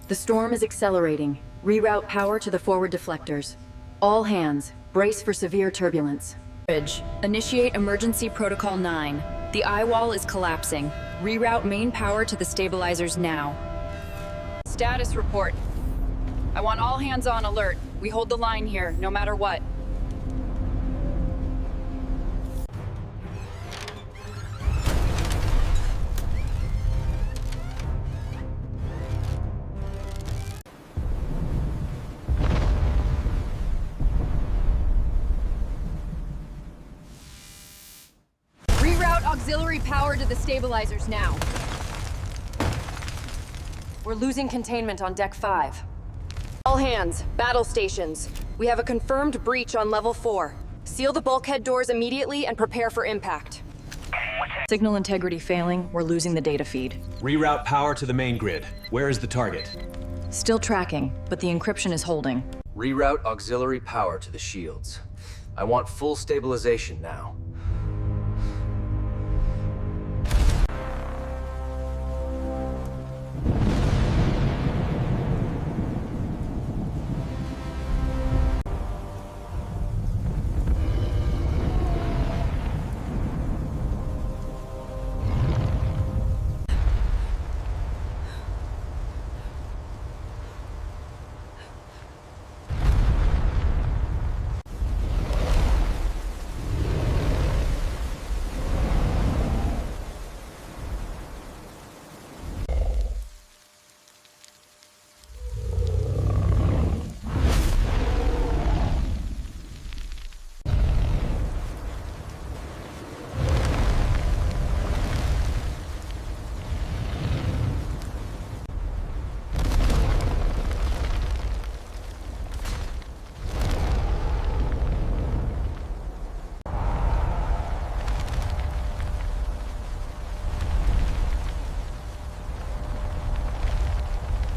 The storm is accelerating. Reroute power to the forward deflectors. All hands, brace for severe turbulence. Bridge. Initiate emergency protocol 9. The eye wall is collapsing. Reroute main power to the stabilizers now. Status report. I want all hands on alert. We hold the line here, no matter what. Auxiliary power to the stabilizers now. We're losing containment on Deck 5. All hands, battle stations. We have a confirmed breach on Level 4. Seal the bulkhead doors immediately and prepare for impact. Signal integrity failing, we're losing the data feed. Reroute power to the main grid. Where is the target? Still tracking, but the encryption is holding. Reroute auxiliary power to the shields. I want full stabilization now.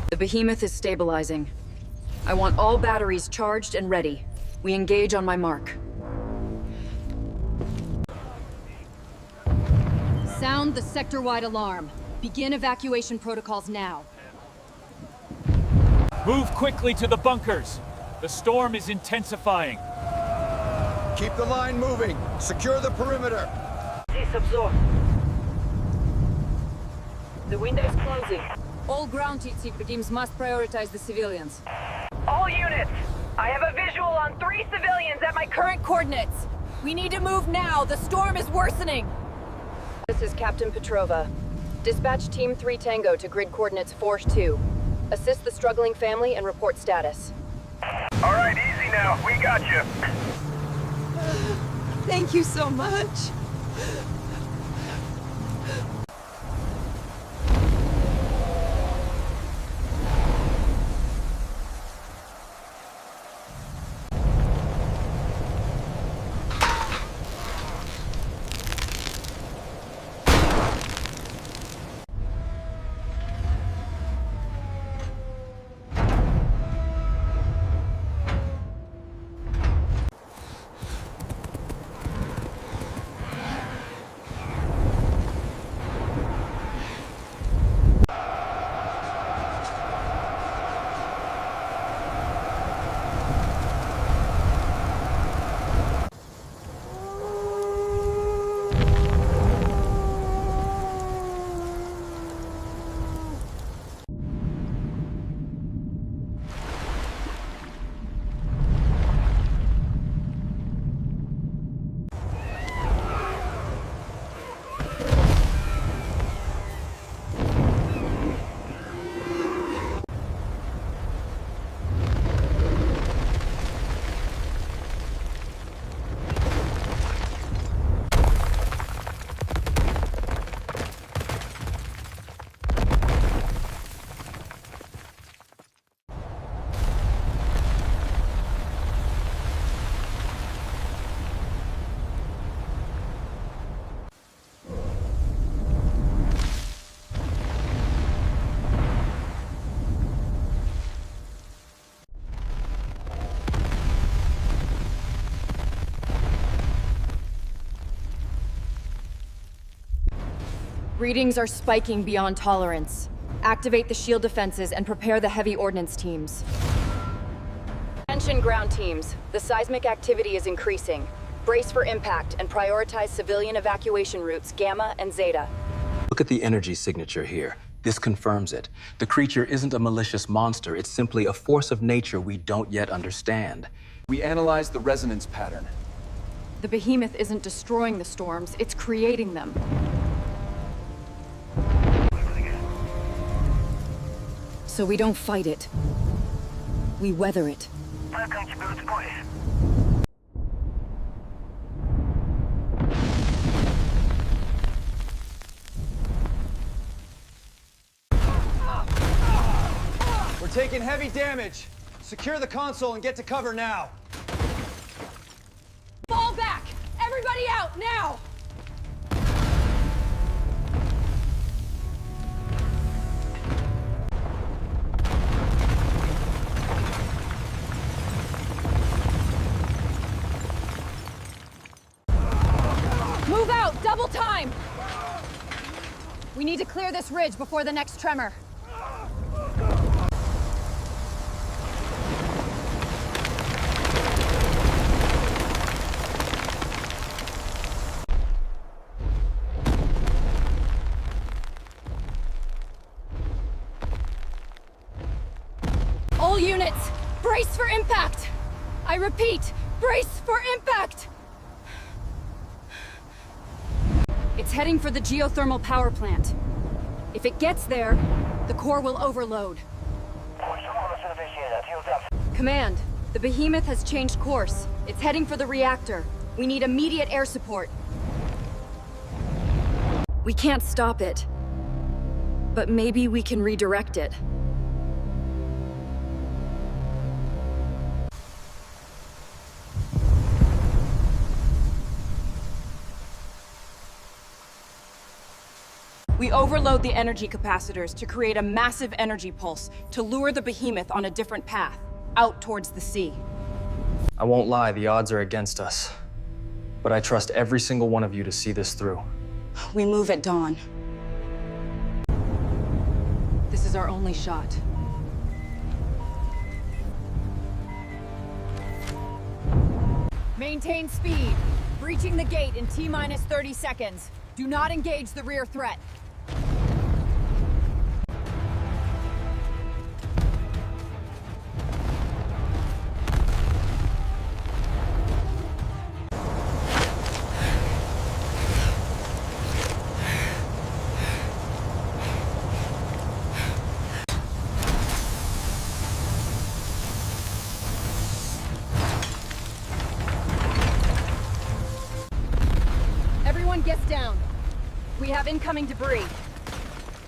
The behemoth is stabilizing. I want all batteries charged and ready. We engage on my mark. Sound the sector-wide alarm. Begin evacuation protocols now. Move quickly to the bunkers. The storm is intensifying. Keep the line moving. Secure the perimeter. Absorb. The window is closing. All ground teams must prioritize the civilians. All units! I have a visual on 3 civilians at my current Coordinates! We need to move now! The storm is worsening! This is Captain Petrova. Dispatch Team 3 Tango to grid coordinates Force 2. Assist the struggling family and report status. All right, easy now. We got you. Thank you so much! Readings are spiking beyond tolerance. Activate the shield defenses and prepare the heavy ordnance teams. Attention ground teams. The seismic activity is increasing. Brace for impact and prioritize civilian evacuation routes Gamma and Zeta. Look at the energy signature here. This confirms it. The creature isn't a malicious monster. It's simply a force of nature we don't yet understand. We analyzed the resonance pattern. The behemoth isn't destroying the storms, it's creating them. So we don't fight it. We weather it. We're taking heavy damage. Secure the console and get to cover now. Fall back! Everybody out, now! Move out! Double time! We need to clear this ridge before the next tremor. All units, brace for impact! I repeat, brace for impact! It's heading for the geothermal power plant. If it gets there, the core will overload. Command, the behemoth has changed course. It's heading for the reactor. We need immediate air support. We can't stop it, but maybe we can redirect it. We overload the energy capacitors to create a massive energy pulse to lure the behemoth on a different path, out towards the sea. I won't lie, the odds are against us. But I trust every single one of you to see this through. We move at dawn. This is our only shot. Maintain speed. Breaching the gate in T-minus 30 seconds. Do not engage the rear threat. Everyone gets down. We have incoming debris.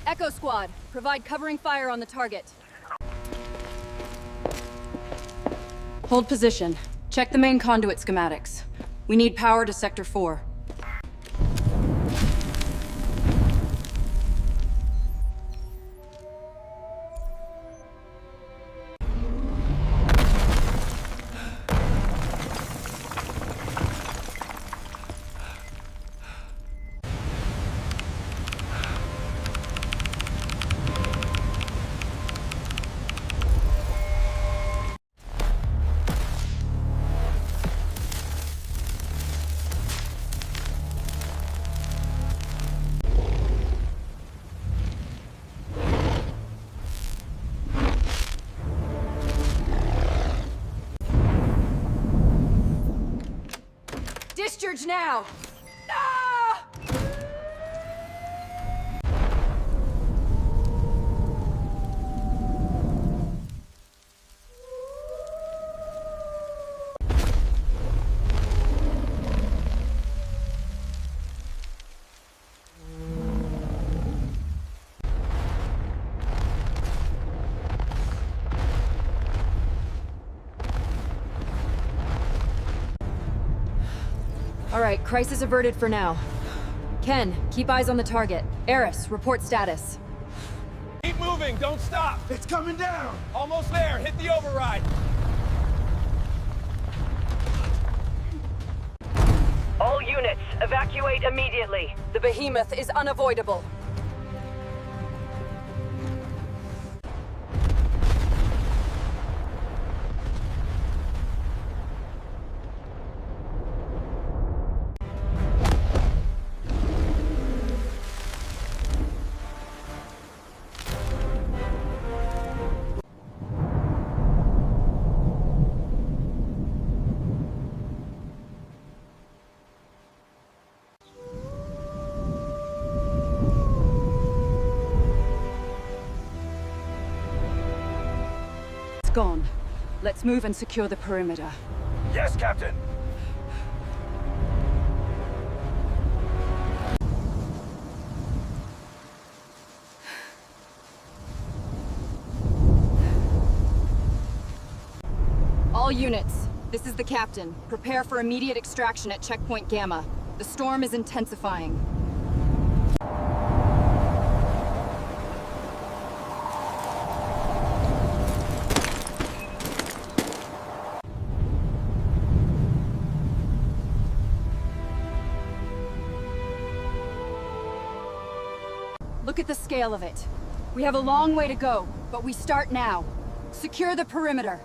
Echo Squad, provide covering fire on the target. Hold position. Check the main conduit schematics. We need power to Sector 4. Discharge now! Ah! All right, crisis averted for now. Ken, keep eyes on the target. Eris, report status. Keep moving, don't stop. It's coming down. Almost there, hit the override. All units, evacuate immediately. The behemoth is unavoidable. gone. Let's move and secure the perimeter. Yes, Captain. All units, this is the captain. Prepare for immediate extraction at checkpoint Gamma. The storm is intensifying. Look at the scale of it. We have a long way to go, but we start now. Secure the perimeter.